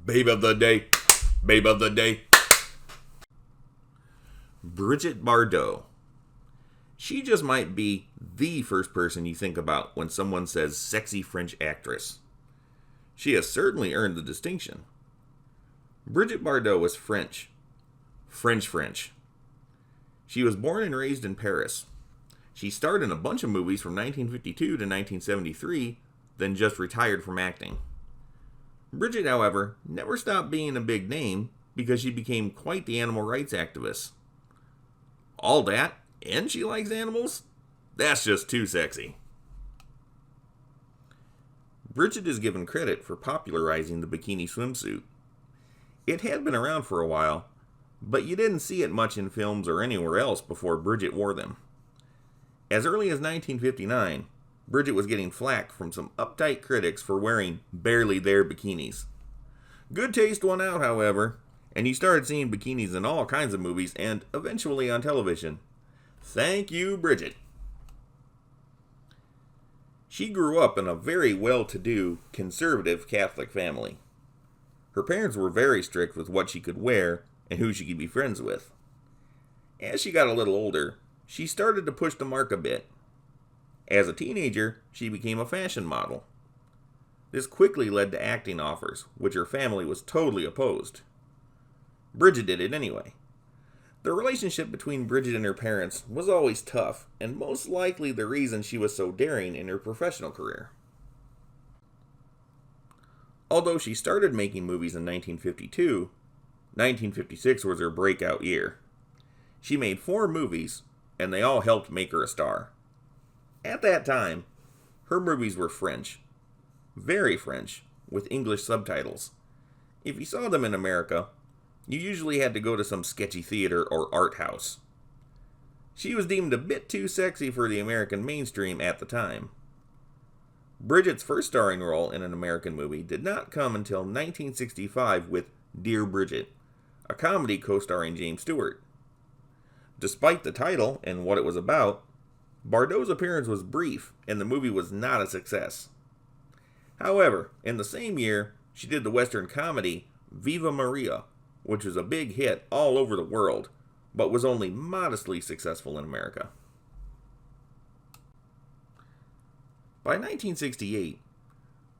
Babe of the day. Babe of the day. Brigitte Bardot. She just might be the first person you think about when someone says sexy French actress. She has certainly earned the distinction. Brigitte Bardot was French. French. She was born and raised in Paris. She starred in a bunch of movies from 1952 to 1973, then just retired from acting. Brigitte, however, never stopped being a big name because she became quite the animal rights activist. All that, and she likes animals? That's just too sexy. Brigitte is given credit for popularizing the bikini swimsuit. It had been around for a while, but you didn't see it much in films or anywhere else before Brigitte wore them. As early as 1959, Brigitte was getting flack from some uptight critics for wearing barely there bikinis. Good taste won out, however, and you started seeing bikinis in all kinds of movies and eventually on television. Thank you, Brigitte. She grew up in a very well-to-do, conservative Catholic family. Her parents were very strict with what she could wear and who she could be friends with. As she got a little older, she started to push the mark a bit. As a teenager, she became a fashion model. This quickly led to acting offers, which her family was totally opposed. Brigitte did it anyway. The relationship between Brigitte and her parents was always tough, and most likely the reason she was so daring in her professional career. Although she started making movies in 1952, 1956 was her breakout year. She made 4 movies, and they all helped make her a star. At that time, her movies were French. Very French, with English subtitles. If you saw them in America, you usually had to go to some sketchy theater or art house. She was deemed a bit too sexy for the American mainstream at the time. Brigitte's first starring role in an American movie did not come until 1965 with Dear Brigitte, a comedy co-starring James Stewart. Despite the title and what it was about, Bardot's appearance was brief and the movie was not a success. However, in the same year, she did the Western comedy Viva Maria, which was a big hit all over the world, but was only modestly successful in America. By 1968,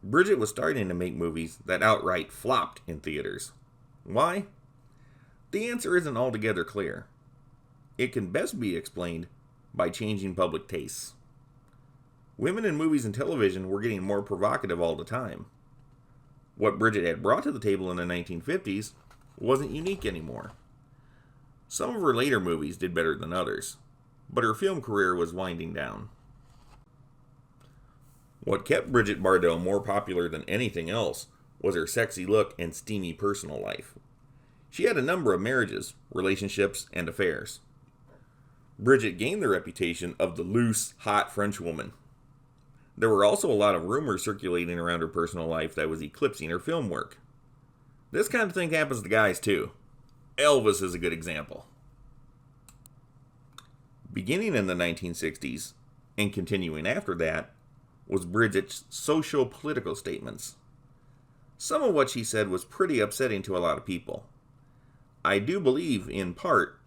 Brigitte was starting to make movies that outright flopped in theaters. Why? The answer isn't altogether clear. It can best be explained by changing public tastes. Women in movies and television were getting more provocative all the time. What Brigitte had brought to the table in the 1950s wasn't unique anymore. Some of her later movies did better than others, but her film career was winding down. What kept Brigitte Bardot more popular than anything else was her sexy look and steamy personal life. She had a number of marriages, relationships, and affairs. Brigitte gained the reputation of the loose, hot French woman. There were also a lot of rumors circulating around her personal life that was eclipsing her film work. This kind of thing happens to guys too. Elvis is a good example. Beginning in the 1960s, and continuing after that, was Brigitte's social-political statements. Some of what she said was pretty upsetting to a lot of people. I do believe, in part,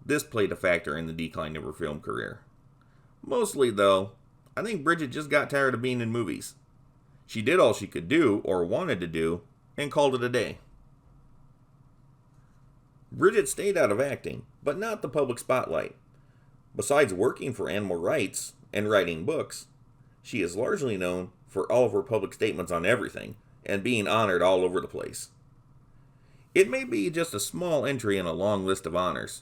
this played a factor in the decline of her film career. Mostly, though, I think Brigitte just got tired of being in movies. She did all she could do, or wanted to do, and called it a day. Brigitte stayed out of acting, but not the public spotlight. Besides working for animal rights and writing books, she is largely known for all of her public statements on everything, and being honored all over the place. It may be just a small entry in a long list of honors,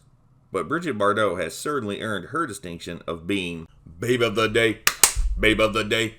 but Brigitte Bardot has certainly earned her distinction of being Babe of the Day. Babe of the Day.